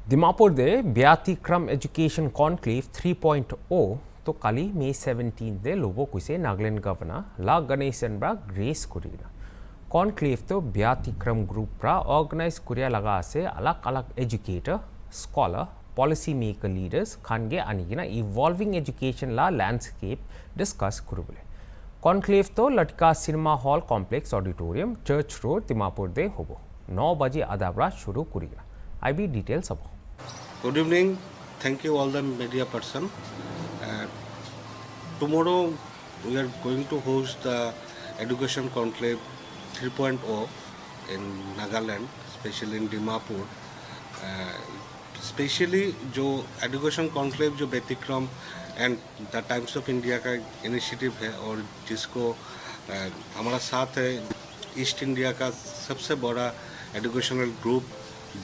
दिमापुर दे व्यातिक्रम education conclave 3.0 तो काली मे 17 दे लोबो कुसे Nagaland governor ला गणेशन बा ग्रेस कुरीना कॉन्क्लेव तो व्यातिक्रम ग्रुप रा ऑर्गेनाइज कुरिया लगा से अलग अलग educator scholar policy maker leaders खानगे आनिगिना इवॉल्विंग एजुकेशन ला लैंडस्केप डिस्कस कुरुबले कॉन्क्लेव तो लटका cinema hall complex auditorium church road Dimapur दे होबो 9 बजे आदाबरा शुरू कुरीना IB details about. Good evening. Thank you all the media person. Tomorrow we are going to host the Education Conclave 3.0 in Nagaland, especially in Dimapur. Especially जो Education Conclave जो Vyatikram and the Times of India का initiative है और जिसको हमारा साथ है east India का सबसे बड़ा educational group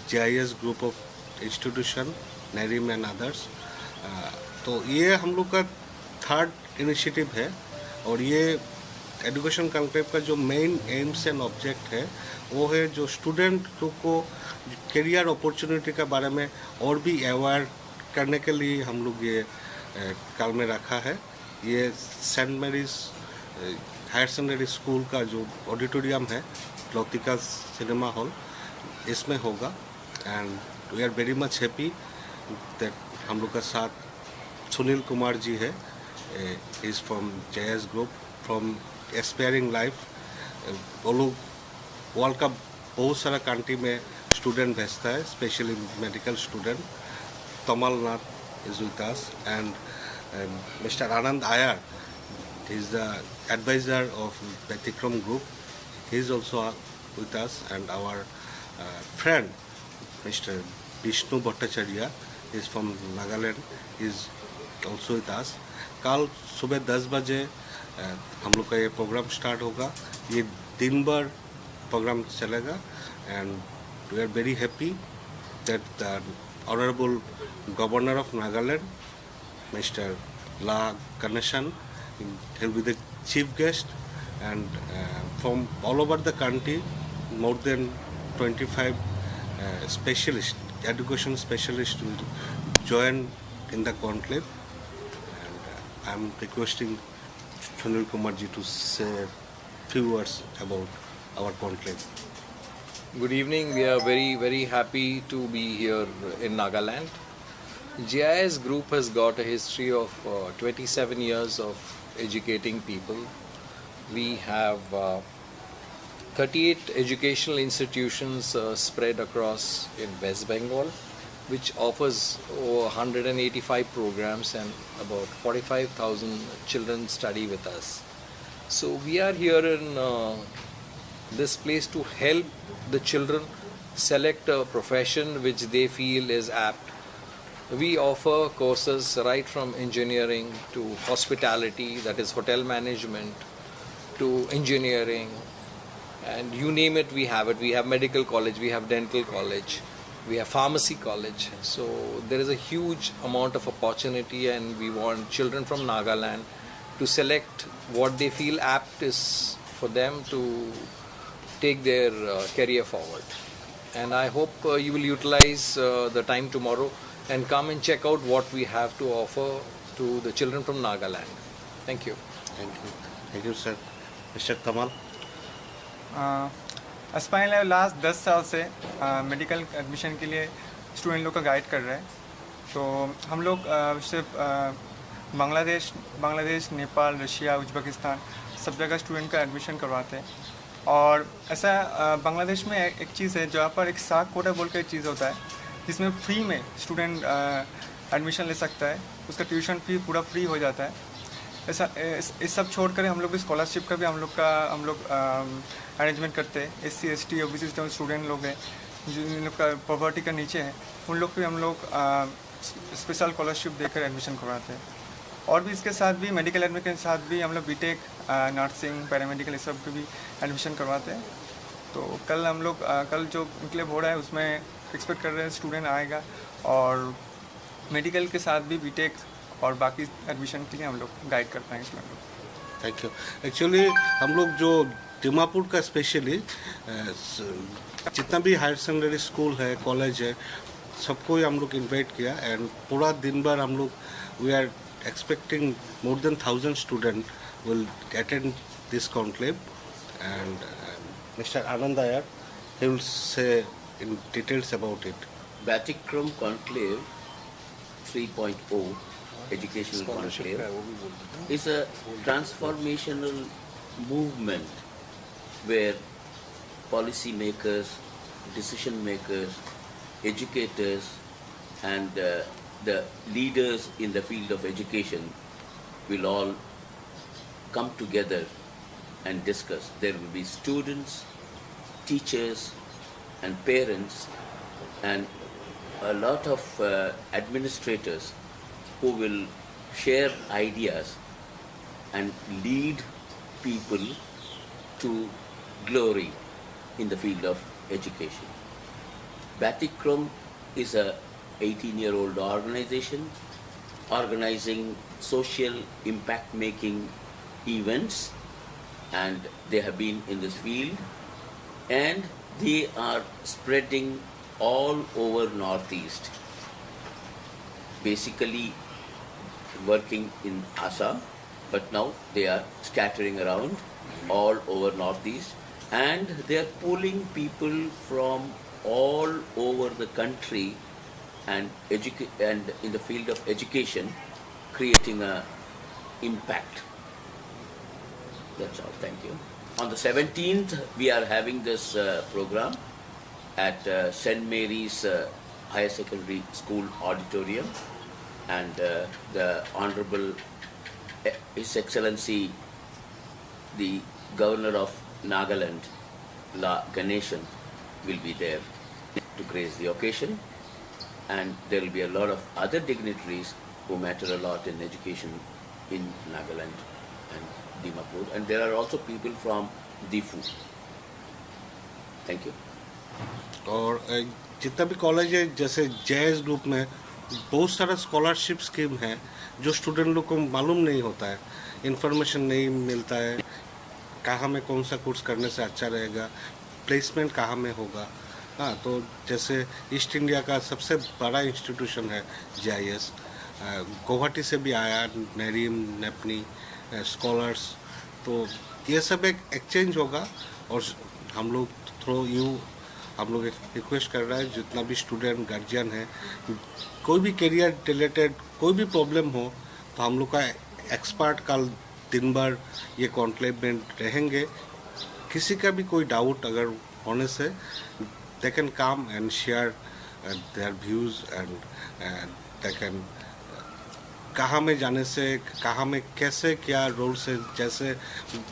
JIS group of institution नेरिम एंड अदर्स। तो ये हम लोग का थर्ड इनिशिएटिव है और ये एजुकेशन कॉन्क्लेव का जो मेन एम्स एंड ऑब्जेक्ट है वो है जो स्टूडेंट को करियर अपॉर्चुनिटी के बारे में और भी अवेयर करने के लिए हम लोग ये काल में रखा है। ये Saint Mary's higher secondary school का जो ऑडिटोरियम है लौतिका सिनेमा हॉल इसमें होगा and we are very much happy that हम लोग का साथ सुनील कुमार जी है is from JIS group from aspiring life. वो लोग वर्ल्ड का बहुत सारा कंट्री में स्टूडेंट भेजता है specially medical student. Tamalnath is with us and mister Anand Iyer is the advisor of Vyatikram group he is also with us and our friend Mr. Vishnu Bhattacharya is from Nagaland is also with us. कल सुबह 10 बजे हम लोग का ये programme start होगा। ये दिन भर प्रोग्राम चलेगा and we are very happy that the honourable governor of Nagaland mister La Ganesan he'll be the chief guest and from all over the country more than 25 specialists, education specialists will join in the conclave and I'm requesting Sunil Kumar ji to say a few words about our conclave. Good evening. We are very happy to be here in Nagaland. JIS group has got a history of 27 years of educating people. We have 38 educational institutions spread across in West Bengal, which offers over 185 programs and about 45,000 children study with us. So we are here in this place to help the children select a profession which they feel is apt. We offer courses right from engineering to hospitality, that is hotel management, to engineering, and you name it, we have it. We have medical college, we have dental college, we have pharmacy college. So there is a huge amount of opportunity and we want children from Nagaland to select what they feel apt is for them to take their career forward. And I hope you will utilize the time tomorrow and come and check out what we have to offer to the children from Nagaland. Thank you. Thank you sir. Mr. Tamal. Aspire lab last 10 साल से medical admission के लिए student लोग का guide कर रहे हैं। तो हम लोग सिर्फ बांग्लादेश, नेपाल, रशिया, उज्बेकिस्तान सब जगह स्टूडेंट का एडमिशन करवाते हैं। और ऐसा बांग्लादेश में एक चीज़ है जहाँ पर एक साग कोटा बोल के एक चीज़ होता है जिसमें फ्री में स्टूडेंट एडमिशन ले सकता है, उसका ट्यूशन फी पूरा फ्री हो जाता है। ऐसा इस सब छोड़ कर हम लोग स्कॉलरशिप का भी हम लोग अरेंजमेंट करते हैं। SC ST OBC स्टूडेंट लोग हैं जिन लोग का पॉवर्टी का नीचे है उन लोग को भी हम लोग स्पेशल स्कॉलरशिप देकर एडमिशन करवाते हैं। और भी इसके साथ भी मेडिकल एडमिशन के साथ भी हम लोग BTech, नर्सिंग, पैरामेडिकल इस सब के भी एडमिशन करवाते हैं। तो कल जो कॉन्क्लेव हो रहा है उसमें एक्सपेक्ट कर रहे हैं स्टूडेंट आएगा और मेडिकल के साथ भी BTech और बाकी एडमिशन के लिए हम लोग गाइड कर पाएंगे स्टूडेंट लोग। Thank you. एक्चुअली हम लोग जो दिमापुर का स्पेशली जितना भी हायर सेकेंडरी स्कूल है, कॉलेज है, सबको ही हम लोग इनवाइट किया एंड पूरा दिन भर हम लोग we are expecting more than 1,000 students will attend this conclave, and Mr. Anand Iyer, he will say in details about it. Batikram Conclave 3.0 Educational Conclave is a transformational movement where policy makers, decision makers, educators and the leaders in the field of education will all come together and discuss. There will be students, teachers and parents and a lot of administrators who will share ideas and lead people to glory in the field of education. Batikram is a 18-year-old organization organizing social impact making events, and they have been in this field and they are spreading all over Northeast, basically working in Assam, but now they are scattering around all over Northeast and they are pulling people from all over the country and in the field of education, creating a impact. That's all. Thank you. On the 17th, we are having this program at St. Mary's Higher Secondary School Auditorium, and the Honorable His Excellency, the Governor of Nagaland, La Ganeshan, will be there to grace the occasion. And there will be a lot of other dignitaries who matter a lot in education in Nagaland and Dimapur. And there are also people from Difu. Thank you. और जितना भी college है, जैसे JS group में बहुत सारा scholarship scheme है जो स्टूडेंट लोग को मालूम नहीं होता है, इन्फॉर्मेशन नहीं मिलता है, कहाँ में कौन सा कोर्स करने से अच्छा रहेगा, प्लेसमेंट कहाँ में होगा. हाँ, तो जैसे ईस्ट इंडिया का सबसे बड़ा इंस्टीट्यूशन है जेआईएस, गुवाहाटी से भी आया नेरीम नेपनी स्कॉलर्स, तो ये सब एक एक्सचेंज होगा. और हम लोग थ्रू यू हम लोग रिक्वेस्ट कर रहे हैं जितना भी स्टूडेंट गार्जियन है, कोई भी करियर रिलेटेड कोई भी प्रॉब्लम हो तो हम लोग का एक्सपर्ट कल दिन भर ये कॉन्क्लेव में रहेंगे. किसी का भी कोई डाउट अगर होने से they can come and share their views and they can कहाँ में जाने से, कहाँ में कैसे क्या रोल से, जैसे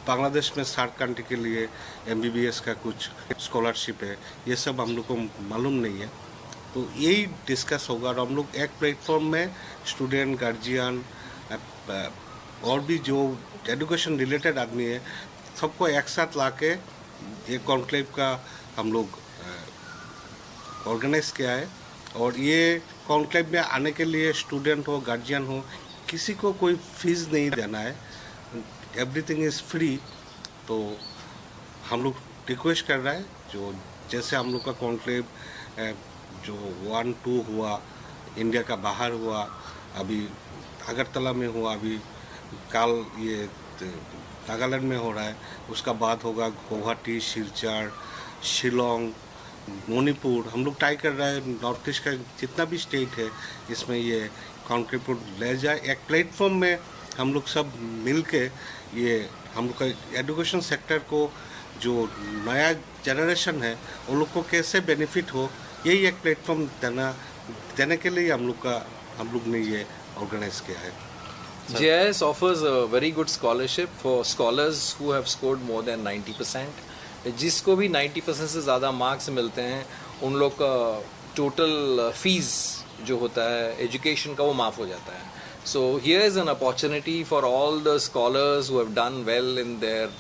बांग्लादेश में 60 कंट्री के लिए एमबीबीएस का कुछ स्कॉलरशिप है, ये सब हम लोग को मालूम नहीं है. तो यही डिस्कस होगा और हम लोग एक प्लेटफॉर्म में स्टूडेंट, गार्जियन और भी जो एजुकेशन रिलेटेड आदमी है सबको एक साथ ला के ये कॉन्क्लेव का हम लोग ऑर्गेनाइज किया है. और ये कॉन्क्लेव में आने के लिए स्टूडेंट हो, गार्जियन हो, किसी को कोई फीस नहीं देना है, एवरीथिंग इज़ फ्री. तो हम लोग रिक्वेस्ट कर रहे हैं जो जैसे हम लोग का कॉन्क्लेव जो 1-2 हुआ, इंडिया का बाहर हुआ, अभी अगरतला में हुआ, अभी कल ये नागालैंड में हो रहा है, उसका बाद होगा गुवाहाटी, सिलचर, शिलोंग, मणिपुर. हम लोग ट्राई कर रहे हैं नॉर्थ ईस्ट का जितना भी स्टेट है इसमें ये कॉन्क्लेव को ले जाए. एक प्लेटफॉर्म में हम लोग सब मिल के ये हम लोग का एजुकेशन सेक्टर को जो नया जनरेशन है उन लोग को कैसे बेनिफिट हो, यही एक प्लेटफॉर्म देने के लिए हम लोग ने ये ऑर्गेनाइज किया है. JIS offers a very good scholarship for scholars who have scored more than 90%. जिसको भी 90% से ज़्यादा मार्क्स मिलते हैं उन लोग का टोटल फीस जो होता है एजुकेशन का वो माफ़ हो जाता है. So here is an opportunity for all the scholars who have done well in their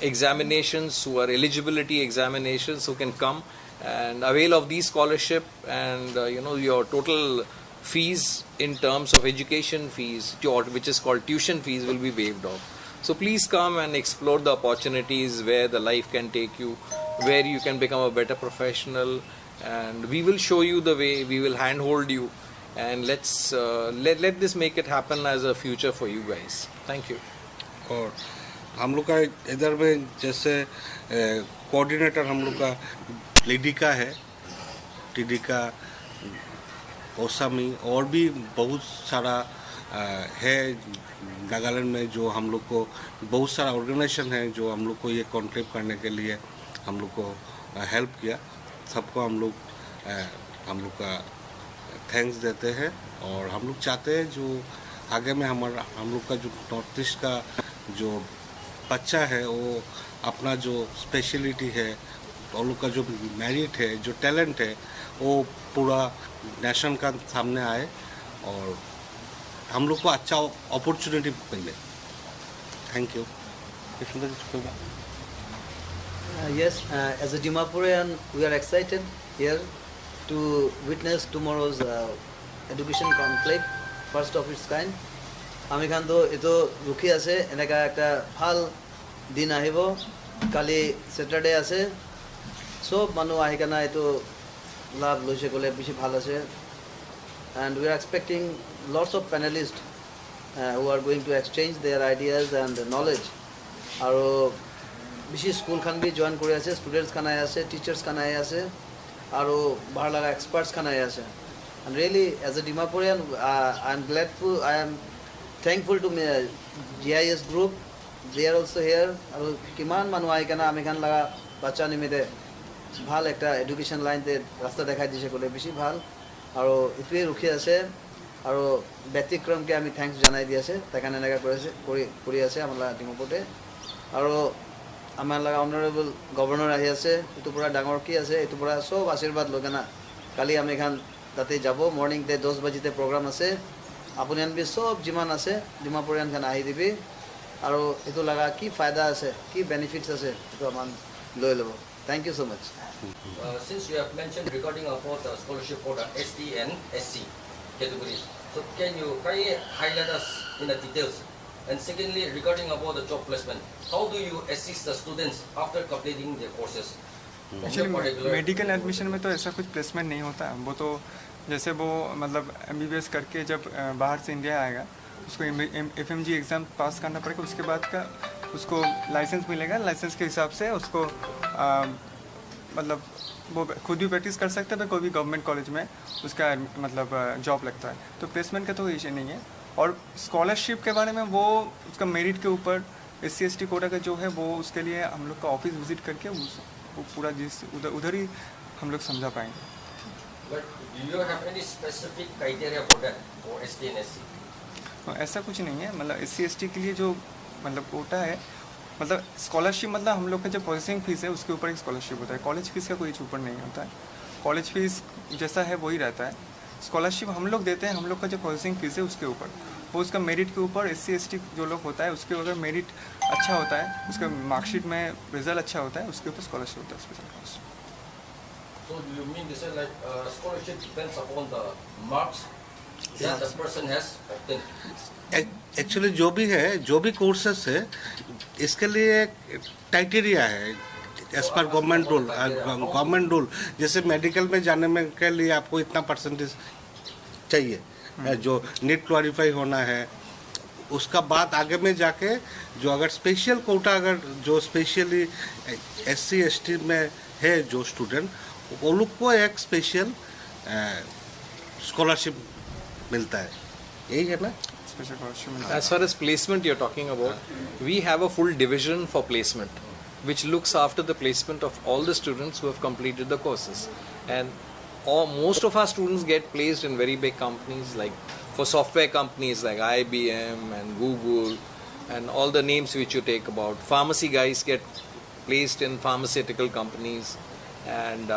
examinations, who are eligibility examinations, who can come and avail of these scholarship, and your total fees in terms of education fees, which is called tuition fees, will be waived off. So please come and explore the opportunities where the life can take you, where you can become a better professional and we will show you the way, we will handhold you, and let's let this make it happen as a future for you guys. Thank you. और हम लोग का इधर में जैसे coordinator हम लोग का लिडिका है, टिडिका, ओसामी और भी बहुत सारा है नागालैंड में, जो हम लोग को बहुत सारा ऑर्गेनाइजेशन है जो हम लोग को ये कॉन्क्लेव करने के लिए हम लोग को हेल्प किया। सबको हम लोग का थैंक्स देते हैं और हम लोग चाहते हैं जो आगे में हम लोग का जो नॉर्थ ईस्ट का जो बच्चा है वो अपना जो स्पेशलिटी है, उन लोग का जो मेरिट है, जो टैलेंट है, वो पूरा नेशन का सामने आए और हम लोग को अच्छा अपॉर्चुनिटी मिले। Thank you. Yes, as a Dimapurian, we are excited here to witness tomorrow's education conclave, first of its kind. আমি খান তো এতো রুখি আছে, এনেকা একটা ভাল দিন আহিব, কালি স্যাটারডে আছে, সব মানুহ আহি কেনে এইটো লাভ লৈছে গ'লে বেছি ভাল আছে। And we are expecting lots of panelists who are going to exchange their ideas and knowledge. আৰু বেছি স্কুল খান বি জয়েন কৰি আছে, ষ্টুডেণ্টছ খান আহি আছে, টিচাৰ্ছ খান আহি আছে, আৰু বাহিৰ লগা এক্সপাৰ্টছ খান আহি আছে। And really, as a Dimapurian, I am thankful to GIS group. They are also here. আৰু কিমান মানুহ আহি কেনে আমি খান লগা বাচ্চা নিমিতে ভাল একটা এডুকেশ্যন লাইনতে ৰাস্তা দেখাই দিছে ক'লে বেছি ভাল। আৰু এইটোৱে ৰখি আছে আৰু ব্যতিক্ৰমকে আমি থেংকছ জনাই দি আছে, তাকে এনেকৈ কৰি আছে আমাৰ ডিমাপুৰতে। আৰু আমাৰ লগা অনাৰেবল গভৰ্ণৰ আহি আছে, এইটোৰ পৰা ডাঙৰ কি আছে, এইটোৰ পৰা চব আশীৰ্বাদ লৈ কেনে কালি আমি খান তাতে যাব। মৰ্ণিংতে 10 বাজিতে প্ৰগ্ৰাম আছে, আপুনি আনবি চব যিমান আছে ডিমাপুৰিয়ান খান আহি দিবি আৰু এইটো লগা কি ফায়দা আছে, কি বেনিফিটছ আছে, এইটো আমাৰ লৈ ল'ব। Thank you so much. Since you have mentioned regarding about the scholarship for the ST and SC categories, so can you highlight us in the details? And secondly, regarding about the job placement, how do you assist the students after completing their courses? Actually medical admission में तो ऐसा कुछ placement नहीं होता है। वो तो जैसे वो मतलब MBBS करके जब बाहर से इंडिया आएगा, उसको FMG एग्ज़ाम पास करना पड़ेगा, उसके बाद का उसको लाइसेंस मिलेगा। लाइसेंस के हिसाब से उसको मतलब वो खुद भी प्रैक्टिस कर सकता है, कोई भी गवर्नमेंट कॉलेज में उसका मतलब जॉब लगता है। तो प्लेसमेंट का तो इशू नहीं है। और स्कॉलरशिप के बारे में वो उसका मेरिट के ऊपर SC/ST कोटा का जो है वो उसके लिए हम लोग का ऑफिस विजिट करके वो पूरा उधर ही हम लोग समझा पाएंगे। But do you have any specific criteria for that for ST and SC? ऐसा कुछ नहीं है। मतलब SC/ST के लिए जो मतलब कोटा है, मतलब स्कॉलरशिप मतलब हम लोग का जो प्रोसेसिंग फीस है उसके ऊपर एक स्कॉलरशिप होता है। कॉलेज फीस का कोई ऊपर नहीं होता है। कॉलेज फीस जैसा है वही रहता है। स्कॉलरशिप हम लोग देते हैं, हम लोग का जो प्रोसेसिंग फीस है उसके ऊपर, वो उसका मेरिट के ऊपर। SC/ST जो लोग होता है उसके अगर मेरिट अच्छा होता है, उसका मार्कशीट में रिजल्ट अच्छा होता है, उसके ऊपर स्कॉलरशिप होता है, special scholarship. So do you mean to say like scholarship depends upon the marks that the person has obtained? Actually जो भी है, जो भी कोर्सेस है, इसके लिए क्राइटेरिया है एज पर गवर्नमेंट रूल। जैसे मेडिकल में जाने में के लिए आपको इतना परसेंटेज चाहिए, जो नीट क्वालिफाई होना है। उसका बाद आगे में जाके जो अगर स्पेशल कोटा, अगर जो स्पेशली SC/ST में है जो स्टूडेंट, वो लोग को एक स्पेशल स्कॉलरशिप मिलता है। यही है ना special scholarship. As far as placement you're talking about, we have a full division for placement, which looks after the placement of all the students who have completed the courses. And most of our students get placed in very big companies, like for software companies like IBM and Google and all the names which you take about. Pharmacy guys get placed in pharmaceutical companies, and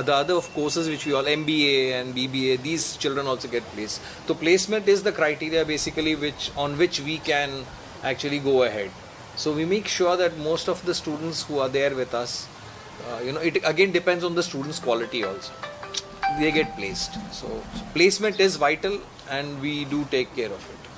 the other of courses which we all MBA and BBA, these children also get placed. So placement is the criteria basically on which we can actually go ahead. So we make sure that most of the students who are there with us, it again depends on the students' quality also. They get placed. So placement is vital and we do take care of it.